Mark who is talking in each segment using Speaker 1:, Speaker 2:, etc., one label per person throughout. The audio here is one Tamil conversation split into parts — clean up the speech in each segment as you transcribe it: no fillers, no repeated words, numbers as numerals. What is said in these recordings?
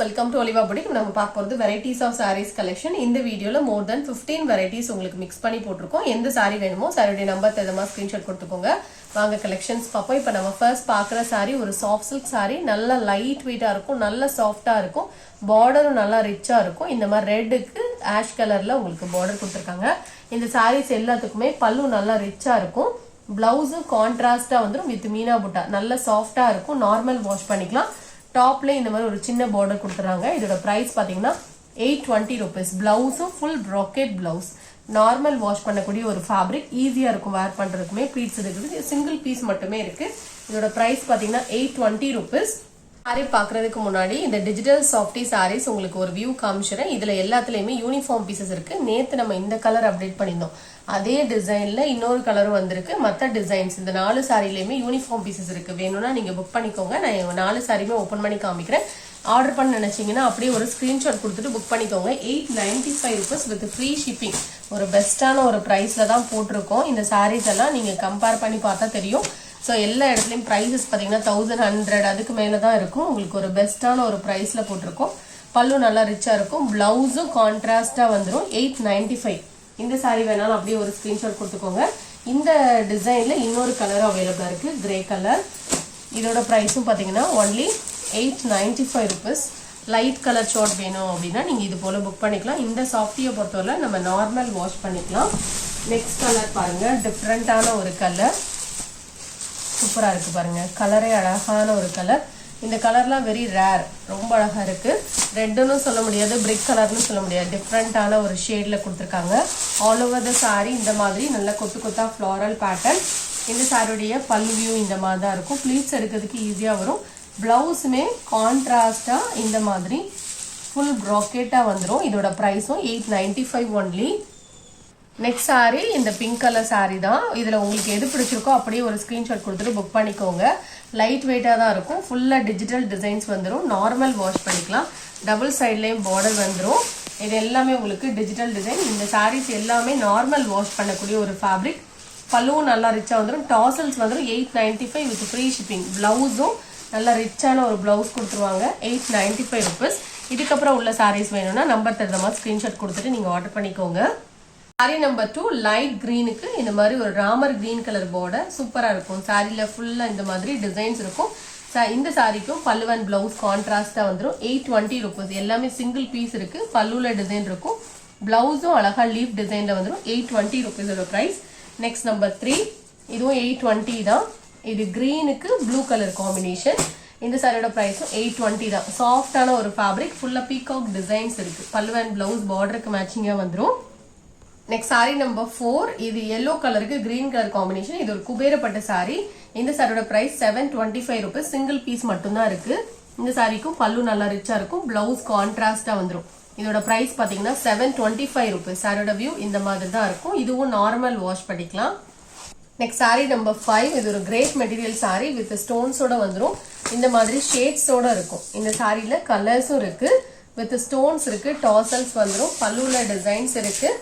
Speaker 1: welcome to Oliva Boutique. நம்ம பார்க்க போறது varieties of sarees collection. இந்த வீடியோல more than 15 varieties உங்களுக்கு mix பண்ணி போட்டுருக்கோம். எந்த saree வேணுமோ saree நம்பர் தரமா ஸ்கிரீன்ஷாட் கொடுத்துக்கோங்க. வாங்க collections பாப்போம். இப்போ நம்ம first பார்க்குற saree ஒரு soft silk saree, நல்ல light weight-ஆ இருக்கும், நல்ல soft-ஆ இருக்கும், border-ம் நல்ல rich-ஆ இருக்கும். இந்த மாதிரி ரெட்க்கு ash கலர்ல உங்களுக்கு border கொடுத்திருக்காங்க. இந்த sarees எல்லாத்துக்குமே பல்லு நல்ல rich-ஆ இருக்கும். Blouse கான்ட்ராஸ்டா வந்துரும் with மீனா புட்டா. நல்ல சாஃப்ட்டா இருக்கும். நார்மல் வாஷ் பண்ணிக்கலாம். டாப்ல இந்த மாதிரி ஒரு சின்ன border கொடுத்துறாங்க. இதோட பிரைஸ் பாத்தீங்கன்னா 820 rupees. பிளவுஸும் full brocade blouse. Normal wash பண்ணக்கூடிய ஒரு ஃபேப்ரிக், ஈஸியா இருக்கும் வேர் பண்றதுக்குமே. பீட்ஸ் இருக்குது, சிங்கிள் பீஸ் மட்டுமே இருக்கு. இதோட பிரைஸ் பாத்தீங்கன்னா 820 rupees. சாரி பாக்குறதுக்கு முன்னாடி இந்த டிஜிட்டல் சாஃப்டி சாரீஸ் உங்களுக்கு ஒரு வியூ காமிச்சிடுறேன். இதுல எல்லாத்துலயுமே யூனிஃபார்ம் பீசஸ் இருக்கு. நேத்து நம்ம இந்த கலர் அப்டேட் பண்ணியிருந்தோம், அதே டிசைன்ல இன்னொரு கலரும் வந்திருக்கு. மற்ற டிசைன்ஸ் இந்த 4 சாரிலையுமே யூனிஃபார்ம் பீசஸ் இருக்கு. வேணும்னா நீங்க புக் பண்ணிக்கோங்க. நான் 4 சாரியுமே ஓபன் பண்ணி காமிக்கிறேன். ஆர்டர் பண்ண நினைச்சீங்கன்னா அப்படியே ஒரு ஸ்கிரீன்ஷாட் கொடுத்துட்டு புக் பண்ணிக்கோங்க. 895 rupees வித் ஃப்ரீ ஷிப்பிங். ஒரு பெஸ்டான ஒரு பிரைஸ்ல தான் போட்டிருக்கோம். இந்த சாரீஸ் எல்லாம் நீங்க கம்பேர் பண்ணி பார்த்தா தெரியும். ஸோ எல்லா இடத்துலையும் ப்ரைஸஸ் பார்த்தீங்கன்னா 1100 அதுக்கு மேலே தான் இருக்கும். உங்களுக்கு ஒரு பெஸ்ட்டான ஒரு ப்ரைஸில் போட்டிருக்கோம். பல்லு நல்லா ரிச்சாக இருக்கும். பிளவுஸும் கான்ட்ராஸ்டாக வந்துடும். 895. இந்த சாரீ வேணாலும் அப்படியே ஒரு ஸ்க்ரீன்ஷாட் கொடுத்துக்கோங்க. இந்த டிசைனில் இன்னொரு கலரும் அவைலபிளாக இருக்குது, கிரே கலர். இதோட ப்ரைஸும் பார்த்தீங்கன்னா only 895 rupees. Light colour short வேணும் அப்படின்னா நீங்கள் இது போல் புக் பண்ணிக்கலாம். இந்த சாஃப்டியை பொறுத்தவரை நம்ம நார்மல் வாஷ் பண்ணிக்கலாம். நெக்ஸ்ட் கலர் பாருங்கள், டிஃப்ரெண்ட்டான ஒரு கலர், சூப்பரா இருக்கு பாருங்க. கலரே அழகான ஒரு கலர். இந்த கலர்லாம் வெரி ரேர், ரொம்ப அழகா இருக்கு. ரெட்னு சொல்ல முடியாது, பிரிக் கலர்னு சொல்ல முடியாது, டிஃப்ரெண்டான ஒரு ஷேட்ல கொடுத்துருக்காங்க. ஆல் ஓவர் த சாரி இந்த மாதிரி நல்ல கொத்து கொத்தா ஃப்ளாரல் பேட்டர்ன். இந்த சாரியுடைய பல்லுவியும் இந்த மாதிரி தான் இருக்கும். ப்ளீட்ஸ் எடுக்கிறதுக்கு ஈஸியா வரும். பிளவுஸுமே கான்ட்ராஸ்டா இந்த மாதிரி ஃபுல் ப்ராக்கெட்டா வந்துடும். இதோட ப்ரைஸும் 895 ஒன்லி. நெக்ஸ்ட் சாரி இந்த பிங்க் கலர் சாரி தான். இதுல உங்களுக்கு எது பிடிச்சிருக்கோ அப்படியே ஒரு ஸ்கிரீன்ஷாட் கொடுத்துட்டு புக் பண்ணிக்கோங்க. லைட் வெயிட்டா தான் இருக்கும். ஃபுல்லா டிஜிட்டல் டிசைன்ஸ் வந்துடும். நார்மல் வாஷ் பண்ணிக்கலாம். டபுள் சைட்லயும் பார்டர் வந்துடும். இது எல்லாமே உங்களுக்கு டிஜிட்டல் டிசைன். இந்த சாரீஸ் எல்லாமே நார்மல் வாஷ் பண்ணக்கூடிய ஒரு ஃபேப்ரிக். பல்லுவும் நல்லா ரிச்சா வந்துடும். டாசல்ஸ் வந்துடும். 895 வித் ஃப்ரீ ஷிப்பிங். பிளவுஸும் நல்லா ரிச்சான ஒரு பிளவுஸ் கொடுத்துருவாங்க. 895 rupees. இதுக்கப்புறம் உள்ள சாரீஸ் வேணும்னா நம்பர் தகுந்த மாதிரி ஸ்கிரீன்ஷாட் கொடுத்துட்டு நீங்க ஆர்டர் பண்ணிக்கோங்க. சாரி நம்பர் 2 லைட் கிரீனுக்கு இந்த மாதிரி ஒரு ராமர் கிரீன் கலர் பார்டர் சூப்பரா இருக்கும். சாரில ஃபுல்லா இந்த மாதிரி டிசைன்ஸ் இருக்கும். இந்த சாரிக்கும் பல்லு அண்ட் பிளவுஸ் கான்ட்ராஸ்டா வந்துடும். 820 rupees. எல்லாமே சிங்கிள் பீஸ் இருக்கு. பல்லுல டிசைன் இருக்கும். பிளவுஸும் அழகா லீஃப் டிசைன்ல வந்துடும். 820 rupees பிரைஸ். நெக்ஸ்ட் நம்பர் 3, இதுவும் 820 தான். இது கிரீனுக்கு ப்ளூ கலர் காம்பினேஷன். இந்த சாரியோட பிரைஸும் 820 தான். சாஃப்டான ஒரு ஃபேப்ரிக், ஃபுல்லா பீகாக் டிசைன்ஸ் இருக்கு. பல்லு அண்ட் பிளவுஸ் பார்டருக்கு மேட்சிங்கா வந்துடும். நெக்ஸ்ட் சாரி நம்பர் 4, இது எல்லோ கலருக்கு கிரீன் கலர் காம்பினேஷன். இது ஒரு குபேரப்பட்ட சாரி. இந்த சாரியோட பிரைஸ் 725 rupees. சிங்கிள் பீஸ் மட்டும்தான் இருக்கு. இந்த சாரிக்கும் பல்லு நல்லா ரிச்சா இருக்கும். பிளவுஸ் கான்ட்ராஸ்டா வந்துடும். இதோட பிரைஸ் பாத்தீங்கன்னா 725 rupees. சாரியோட வியூ இந்த மாதிரி தான் இருக்கும். இதுவும் நார்மல் வாஷ் பண்ணிக்கலாம். நெக்ஸ்ட் சாரி நம்பர் 5, இது ஒரு கிரேட் மெட்டீரியல் சாரி வித் ஸ்டோன்ஸோட வந்துடும். இந்த மாதிரி ஷேட்ஸோட இருக்கும். இந்த சாரியில கலர்ஸும் இருக்கு, வித் ஸ்டோன்ஸ் இருக்கு, டாசல்ஸ் வந்துடும். பல்லுல டிசைன்ஸ் இருக்கு.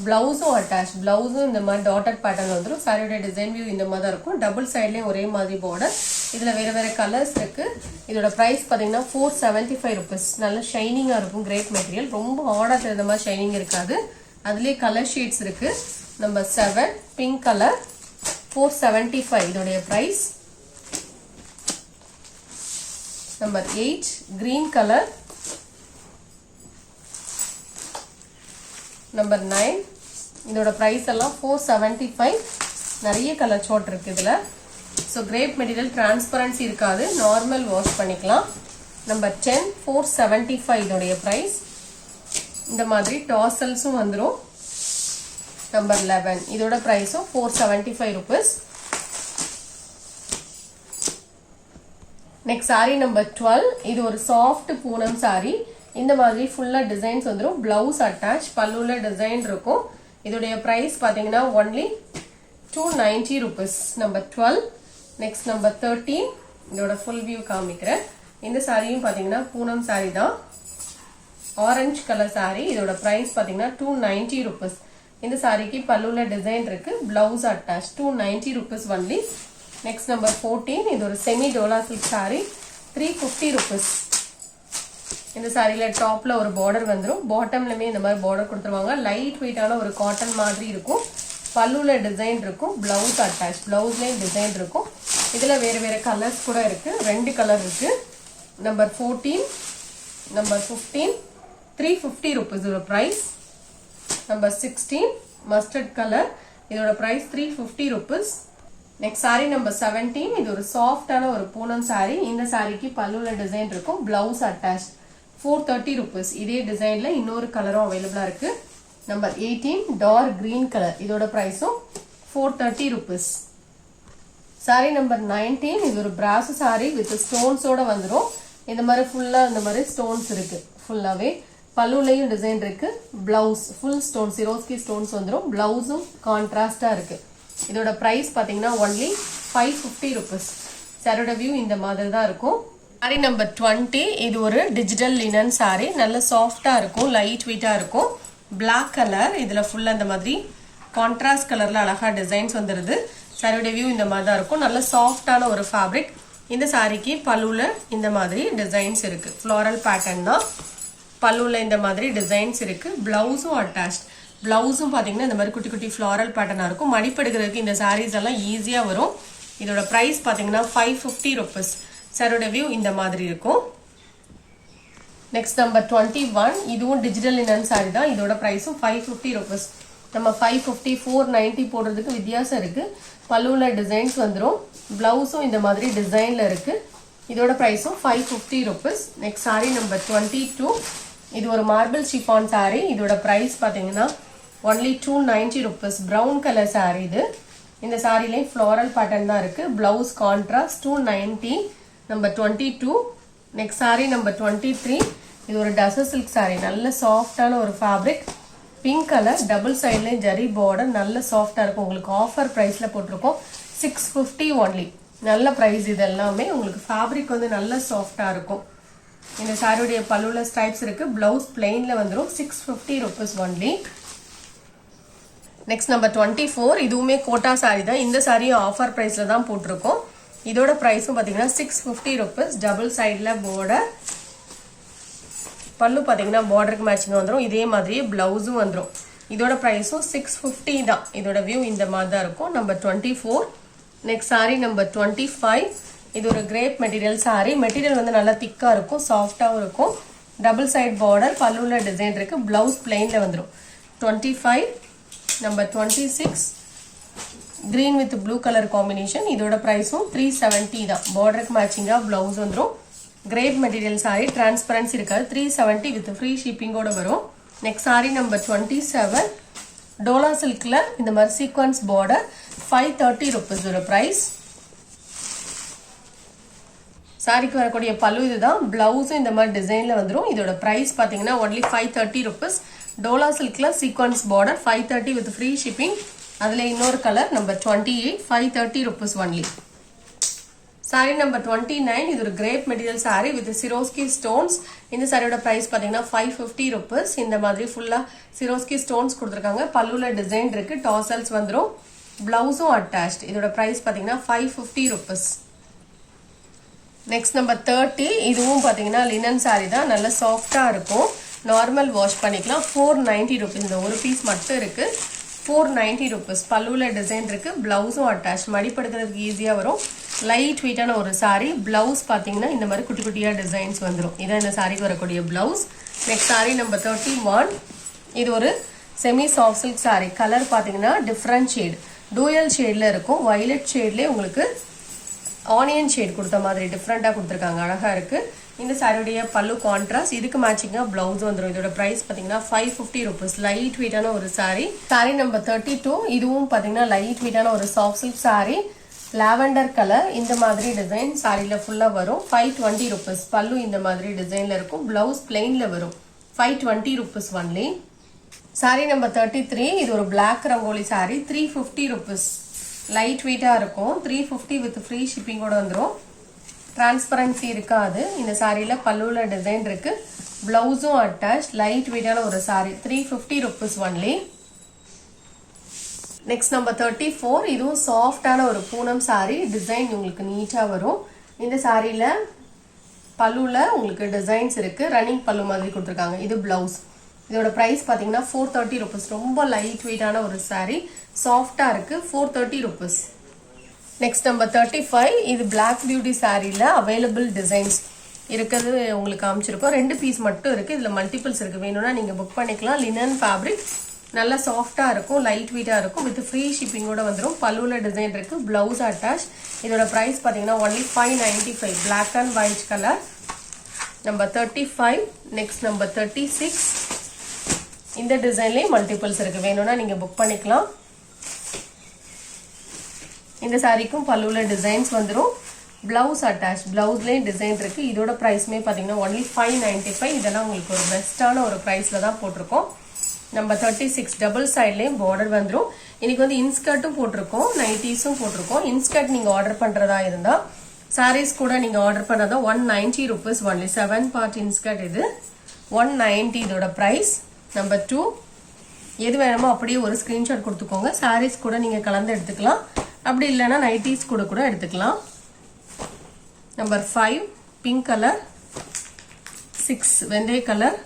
Speaker 1: பிளவுஸும் அட்டாச். பிளவுஸும் இந்த மாதிரி டாட்டட் பேட்டர்ன் வந்துடும். சாரியோட டிசைன் வியூ இந்த மாதிரி தான் இருக்கும். டபுள் சைட்லயும் ஒரே மாதிரி பார்டர். இதுல வேற வேற கலர்ஸ் இருக்கு. இதோட பிரைஸ் பாத்தீங்கன்னா 475 rupees. நல்ல ஷைனிங்கா இருக்கும். கிரேட் மெட்டீரியல், ரொம்ப ஹார்டா தெரிந்த மாதிரி ஷைனிங் இருக்காது. அதுலயே கலர் ஷேட்ஸ் இருக்கு. நம்பர் 7 பிங்க் கலர், 475 இதோடைய price. Number 8 green colour. Number 9 இதோட பிரைஸ் எல்லாம் 475. நிறைய கலர் ஷார்ட் இருக்கு இதுல. ஸோ கிரேப் மெட்டீரியல், டிரான்ஸ்பரன்சி இருக்காது. நார்மல் வாஷ் பண்ணிக்கலாம். நம்பர் 10 475 இதோடைய பிரைஸ். இந்த மாதிரி டாசல்ஸும் வந்துடும். நம்பர் 11 இதோட பிரைஸும் 475 rupees. நெக்ஸ்ட் சாரி நம்பர் 12, இது ஒரு சாஃப்ட் பூனம் சாரி. இந்த மாதிரி ஃபுல்லா டிசைன்ஸ் வந்துடும். பிளவுஸ் அட்டாச், பல்லுல டிசைன் இருக்கும். இதோடைய பிரைஸ் பாத்தீங்கன்னா only 290 rupees. Number 12. Next number 13, இதோட ஃபுல் வியூ காமிக்கிறேன். இந்த சாரியும் பாத்தீங்கன்னா பூனம் சாரி தான். Orange colour sorry. இதோட பிரைஸ் பாத்தீங்கன்னா 290 rupees. இந்த சாரிக்கு பல்லுல டிசைன் இருக்கு, blouse attach. 290 rupees only. Next number 14, இது ஒரு semi Dola silk sorry. 350 rupees. இந்த சாரியில டாப்ல ஒரு பார்டர் வந்துரும், பாட்டம்லமே இந்த மாதிரி பார்டர் கொடுத்துருவாங்க. லைட் வெயிட்டான ஒரு காட்டன் மாதிரி இருக்கும். பல்லுல டிசைன் இருக்கும், பிளவுஸ் அட்டாச், பிளவுஸ்லயும் டிசைன் இருக்கும். இதுல வேற வேற கலர்ஸ் கூட இருக்கு, 2 கலர் இருக்கு. நம்பர் 14, நம்பர் 15, 350 rupees இதோட பிரைஸ். நம்பர் 16 மஸ்டர்ட் கலர், இதோட price 350 rupees. Next sari number 17, இது ஒரு சாஃப்டான ஒரு பூனம் சாரி. இந்த சாரிக்கு பல்லுல டிசைன் இருக்கும், பிளவுஸ் அட்டாச், 430 rupees. இதே டிசைன்ல இன்னொரு கலரும் அவைலபிளா இருக்கு. நம்பர் 18 டார்க் கிரீன் கலர், இதோட பிரைஸும் 430 rupees. சாரி நம்பர் 19, இது ஒரு பிராஸ் சாரி வித் ஸ்டோன்ஸோட வந்துடும். இந்த மாதிரி ஃபுல்லா இந்த மாதிரி ஸ்டோன்ஸ் இருக்கு, ஃபுல்லாவே பல்லுலையும் டிசைன் இருக்கு. பிளவுஸ் ஃபுல் ஸ்டோன், சிரோஸ்கி ஸ்டோன்ஸ் வந்துடும். பிளவுஸும் கான்ட்ராஸ்டா இருக்கு. இதோட பிரைஸ் பாத்தீங்கன்னா ஒன்லி 550 rupees. சாரியோட வியூ இந்த மாதிரி தான் இருக்கும். சாரி நம்பர் 20, இது ஒரு டிஜிட்டல் லினன் சாரி, நல்ல சாஃப்டா இருக்கும், லைட் வெயிட்டா இருக்கும். பிளாக் கலர், இதுல ஃபுல்லா இந்த மாதிரி கான்ட்ராஸ்ட் கலர்ல அழகா டிசைன்ஸ் வந்துருது. சாரியோட வியூ இந்த மாதிரி தான் இருக்கும். நல்ல சாஃப்டான ஒரு ஃபேப்ரிக். இந்த சாரிக்கு பல்லுல இந்த மாதிரி டிசைன்ஸ் இருக்கு, ஃப்ளோரல் பேட்டர்ன் தான். பல்லுல இந்த மாதிரி டிசைன்ஸ் இருக்கு. பிளவுஸும் அட்டாச், பிளவுஸும் பாத்தீங்கன்னா இந்த மாதிரி குட்டி குட்டி ஃப்ளோரல் பேட்டர்னா இருக்கும். மடிப்பெடுக்கிறதுக்கு இந்த சாரீஸ் எல்லாம் ஈஸியா வரும். இதோட பிரைஸ் பாத்தீங்கன்னா 550 rupees. சாரியோட வியூ இந்த மாதிரி இருக்கும். நெக்ஸ்ட் நம்பர் 21, இதுவும் டிஜிட்டல் லினன் சாரி தான். இதோட பிரைஸும் 550 rupees. நம்ம 550, 490 போடுறதுக்கு வித்தியாசம் இருக்கு. பல்லுல டிசைன்ஸ் வந்துடும், பிளவுஸும் இந்த மாதிரி டிசைன்ல இருக்கு. இதோட பிரைஸும் 550 rupees. நெக்ஸ்ட் சாரி நம்பர் 22, இது ஒரு மார்பிள் ஷிஃபான் சாரி. இதோட பிரைஸ் பாத்தீங்கன்னா only 290 rupees. Brown colour sari இது. இந்த சாரிலையும் ஃப்ளோரல் பேட்டர்ன் தான் இருக்கு. Blouse contrast, 290. Number 22. Next sari number 23, இது ஒரு டசர் சில்க் சாரி, நல்ல சாஃப்டான ஒரு ஃபேப்ரிக். பிங்க் கலர், டபுள் சைட்லயும் ஜரி பார்டர், நல்ல சாஃப்டா இருக்கும். உங்களுக்கு ஆஃபர் பிரைஸ்ல போட்டிருக்கோம், 650 ஒன்லி. நல்ல பிரைஸ். இது எல்லாமே உங்களுக்கு ஃபேப்ரிக் வந்து நல்ல சாஃப்டா இருக்கும். இந்த சாரியுடைய பல்லுல ஸ்ட்ரைப்ஸ் இருக்கு. பிளவுஸ் பிளெயின்ல வந்துடும், 650 rupees ஒன்லி. நெக்ஸ்ட் நம்பர் 24, இதுவுமே கோட்டா சாரி தான். இந்த சாரியும் ஆஃபர் பிரைஸ்ல தான் போட்டிருக்கோம். இதோட பிரைஸும் பாத்தீங்கன்னா 650 rupees. டபுள் சைட்ல பார்டர், பல்லு பாத்தீங்கன்னா பார்டருக்கு மேட்சிங் வந்துடும். இதே மாதிரி பிளவுஸும் வந்துடும். இதோட பிரைஸும் 650 தான். இதோட வியூ இந்த மாதிரி தான் இருக்கும். நம்பர் 24. நெக்ஸ்ட் சாரி நம்பர் 25, இது ஒரு கிரேப் மெட்டீரியல் சாரி. மெட்டீரியல் வந்து நல்லா திக்கா இருக்கும், சாஃப்டாவும் இருக்கும். டபுள் சைட் பார்டர், பல்லுல டிசைன் இருக்கு. பிளவுஸ் பிளெயின்ல வந்துடும். 25. Number 26, green with blue colour combination. இதோட பிரைஸும் 370 தான். பார்டருக்கு மேட்சிங்கா பிளவுஸ் வந்துடும். கிரேப் மெட்டீரியல் சாரி, டிரான்ஸ்பரன்சி இருக்காது. 370 வித் ஃப்ரீ ஷிப்பிங்கோட வரும். நெக்ஸ்ட் சாரி நம்பர் 27, டோலா சில்க்ல இந்த மாதிரி சீக்வன்ஸ் பார்டர், 530 rupees ஒரு பிரைஸ். சாரிக்கு வரக்கூடிய பல்லு இதுதான். பிளவுஸும் இந்த மாதிரி டிசைன்ல வந்துடும். இதோட பிரைஸ் பாத்தீங்கன்னா ஒன்லி 530 rupees. டோலா சில்க்ல sequins border, 530 with free shipping. அதுல இன்னொரு கலர் நம்பர் 28, 530 rupees ஒன்லி. சாரி நம்பர் 29, இது ஒரு crepe material sari with Swarovski stones. இந்த சாரியோட பிரைஸ் பாத்தீங்கன்னா 550 rupees. இந்த மாதிரி ஃபுல்லா சிரோஸ்கி ஸ்டோன்ஸ் கொடுத்துருக்காங்க. பல்லுல டிசைன் இருக்கு, டாசல்ஸ் வந்துடும். பிளவுஸும் அட்டாச்ட். இதோட பிரைஸ் பாத்தீங்கன்னா 550 rupees. நெக்ஸ்ட் நம்பர் 30, இதுவும் பாத்தீங்கன்னா லினன் சாரி தான். நல்ல சாஃப்டா இருக்கும், நார்மல் வாஷ் பண்ணிக்கலாம். 490 rupees. இந்த ஒரு பீஸ் மட்டும் இருக்கு, 490 rupees. பல்லுல டிசைன் இருக்கு, பிளவுஸும் அட்டாச். மடிப்படுத்துறதுக்கு ஈஸியா வரும். லைட் வெயிட்டான ஒரு சாரி. பிளவுஸ் பாத்தீங்கன்னா இந்த மாதிரி குட்டி குட்டியா டிசைன்ஸ் வந்துடும். இதான் இந்த சாரிக்கு வரக்கூடிய பிளவுஸ். நெக்ஸ்ட் சாரி நம்பர் 31, இது ஒரு semi soft silk sorry. Colour பாத்தீங்கன்னா டிஃப்ரெண்ட் ஷேட், டூயல் ஷேட்ல இருக்கும். வயலட் ஷேட்லயே உங்களுக்கு ஆனியன் ஷேட் கொடுத்த மாதிரி டிஃப்ரெண்டா கொடுத்துருக்காங்க, அழகா இருக்கு. இந்த சாரியுடைய பல்லு கான்ட்ராஸ்ட், இதுக்கு மேட்சிங்கா பிளவுஸ் வந்துடும். இதோட பிரைஸ் பாத்தீங்கன்னா 550 rupees. லைட் வெயிட்டான ஒரு சாரி. சாரி நம்பர் 32, இதுவும் பாத்தீங்கன்னா லைட் வெயிட்டான ஒரு soft silk sorry. Lavender colour, இந்த மாதிரி டிசைன் சாரில ஃபுல்லா வரும். 520 rupees. பல்லு இந்த மாதிரி டிசைன்ல இருக்கும். பிளவுஸ் பிளெயின்ல வரும். 520 rupees ஒன்லி. சாரி நம்பர் 33, இது ஒரு black rangoli sari. 350 rupees. Light வெயிட்டா இருக்கும். 350 வித் ஃப்ரீ ஷிப்பிங்கோட வந்துடும். டிரான்ஸ்பரன்சி இருக்காது. இந்த சாரியில பல்லுல டிசைன் இருக்கு, பிளவுஸும் அட்டாச். லைட் வெயிட்டான ஒரு sorry. 350 rupees only. Next number 34, இதுவும் சாஃப்டான ஒரு பூனம் சாரி. டிசைன் உங்களுக்கு நீட்டா வரும். இந்த சாரியில பல்லுல உங்களுக்கு டிசைன்ஸ் இருக்கு, ரன்னிங் பல்லு மாதிரி கொடுத்துருக்காங்க. இது பிளவுஸ். இதோட பிரைஸ் பாத்தீங்கன்னா 430 rupees. ரொம்ப லைட் வெயிட்டான ஒரு saree, சாஃப்டா இருக்கு. 430 rupees. Next number 35. இது Black Beauty சாரீல அவைலபிள் டிசைன்ஸ் இருக்குது உங்களுக்கு காமிச்சிருக்கோம். 2 பீஸ் மட்டும் இருக்கு. இதுல மல்டிபிள்ஸ் இருக்கு. வேணும்னா நீங்க புக் பண்ணிக்கலாம். லினன் ஃபேப்ரிக், நல்லா சாஃப்டா இருக்கும், லைட் வெயிட்டா இருக்கும். வித் ஃப்ரீ ஷிப்பிங்கோட வந்துடும். பல்லுல டிசைன் இருக்கு, பிளவுஸ் அட்டாச். இதோட பிரைஸ் பாத்தீங்கன்னா only 595. Black and white colour. Number 35. Next number 36. இந்த டிசைன்லயே மல்டிபிள்ஸ் இருக்கு. வேணும்னா நீங்க புக் பண்ணிக்கலாம். இந்த சாரிக்கும் பல்லுல டிசைன்ஸ் வந்துரும். பிளவுஸ் அட்டாச், பிளவுஸ்லயும் டிசைன் இருக்கு. இதோட பிரைஸ்மே பாத்தீங்கன்னா only 595. இதெல்லாம் உங்களுக்கு ஒரு பெஸ்டான ஒரு பிரைஸ்ல தான் போட்டிருக்கோம். நம்பர் 36. டபுள் சைட்லயும் பார்டர் வந்துரும். இன்னைக்கு வந்து இன்ஸ்கர்ட்டும் போட்டிருக்கோம், நைட்டிஸும் போட்டிருக்கோம். இன்ஸ்கர்ட் நீங்க ஆர்டர் பண்றதா இருந்தா, சாரீஸ் கூட நீங்க ஆர்டர் பண்றதா 190 rupees only. 7 part இன்ஸ்கர்ட் இது 190 இதோட பிரைஸ். நம்பர் 2. எது வேணுமோ அப்படியே ஒரு ஸ்கிரீன்ஷாட் கொடுத்துக்கோங்க. சாரீஸ் கூட நீங்க கலந்து எடுத்துக்கலாம். அப்படி இல்லைன்னா நைட்டிஸ் கூட எடுத்துக்கலாம். நம்பர் 5. Pink colour. 6. வெந்தய கலர்.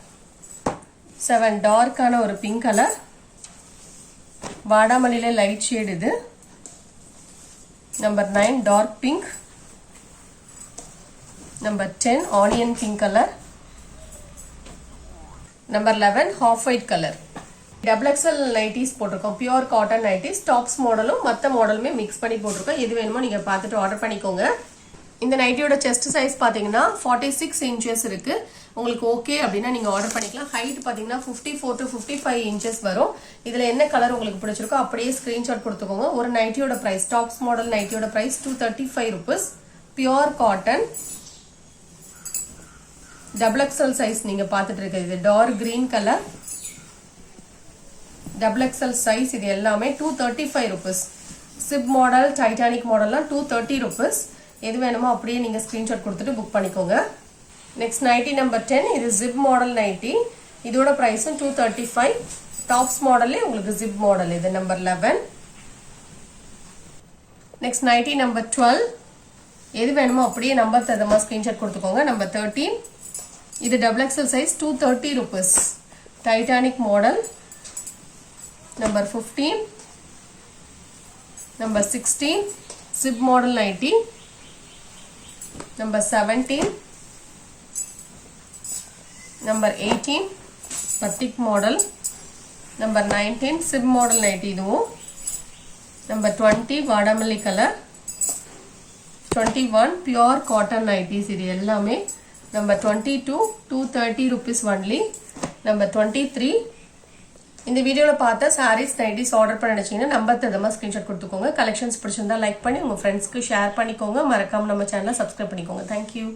Speaker 1: 7. டார்க்கான ஒரு பிங்க் கலர். வாடாமல்லியில லைட் ஷேட் இது. Number 9. Dark pink. Number 10. Onion pink colour. Number 11. Half white colour. XXL nighties போட்டிருக்கோம். Pure cotton nighties. டாப்ஸ் மாடலும் மற்ற மாடலுமே மிக்ஸ் பண்ணி போட்டிருக்கோம். எது வேணுமோ நீங்க பார்த்துட்டு ஆர்டர் பண்ணிக்கோங்க. இந்த நைட்டியோட செஸ்ட் சைஸ் பாத்தீங்கன்னா 46 inches இருக்கு. உங்களுக்கு ஓகே அப்படின்னா நீங்க ஆர்டர் பண்ணிக்கலாம். ஹைட் பாத்தீங்கன்னா 54 to 55 inches வரும். இதுல என்ன கலர் உங்களுக்கு பிடிச்சிருக்கோ அப்படியே ஸ்கிரீன்ஷாட் கொடுத்துக்கோங்க. ஒரு நைட்டியோட பிரைஸ், டாப்ஸ் மாடல் நைட்டியோட price 235 rupees. Pure cotton. XXL size நீங்க பாத்துட்டு இருக்கிறது. இது dark green colour. XXL size இது எல்லாமே 235 rupees. சிப் மாடல், டைட்டானிக் மாடல்லாம் 230 rupees. எது வேணுமோ அப்படியே நீங்க ஸ்கிரீன்ஷாட் கொடுத்துட்டு புக் பண்ணிக்கோங்க. Next nightie number 10. இது ஜிப் மாடல் நைட்டி. இதோட பிரைஸும் 235. டாப்ஸ் மாடல்லே உங்களுக்கு ஜிப் மாடல். இது நம்பர் 11. Next nightie number 12. எது வேணுமோ அப்படியே நம்பர் தரமா ஸ்கிரீன்ஷாட் கொடுத்துக்கோங்க. நம்பர் 13. இது XXL size 230 rupees. Titanic model. Number 15. Number 16. Zip model nighty. Number 17. Number 18. Batik model. Number 19. Zip model nighty இதுவும். நம்பர் 20. வாடாமல்லி கலர். 21. பியூர் காட்டன் நைட்டிஸ் இது எல்லாமே. நம்பர் 22. 230 rupees only. நம்பர் 23. இந்த வீடியோல பார்த்த சாரீஸ் நைட்டிஸ் ஆர்டர் பண்ண நினைச்சீங்கன்னா நம்பர் தரமா ஸ்கிரீன்ஷாட் கொடுத்துக்கோங்க. கலெக்ஷன்ஸ் பிடிச்சிருந்தா லைக் பண்ணி உங்க ஃப்ரெண்ட்ஸ்க்கு ஷேர் பண்ணிக்கோங்க. மறக்காம நம்ம சேனலை சப்ஸ்கிரைப் பண்ணிக்கோங்க. தேங்க்யூ.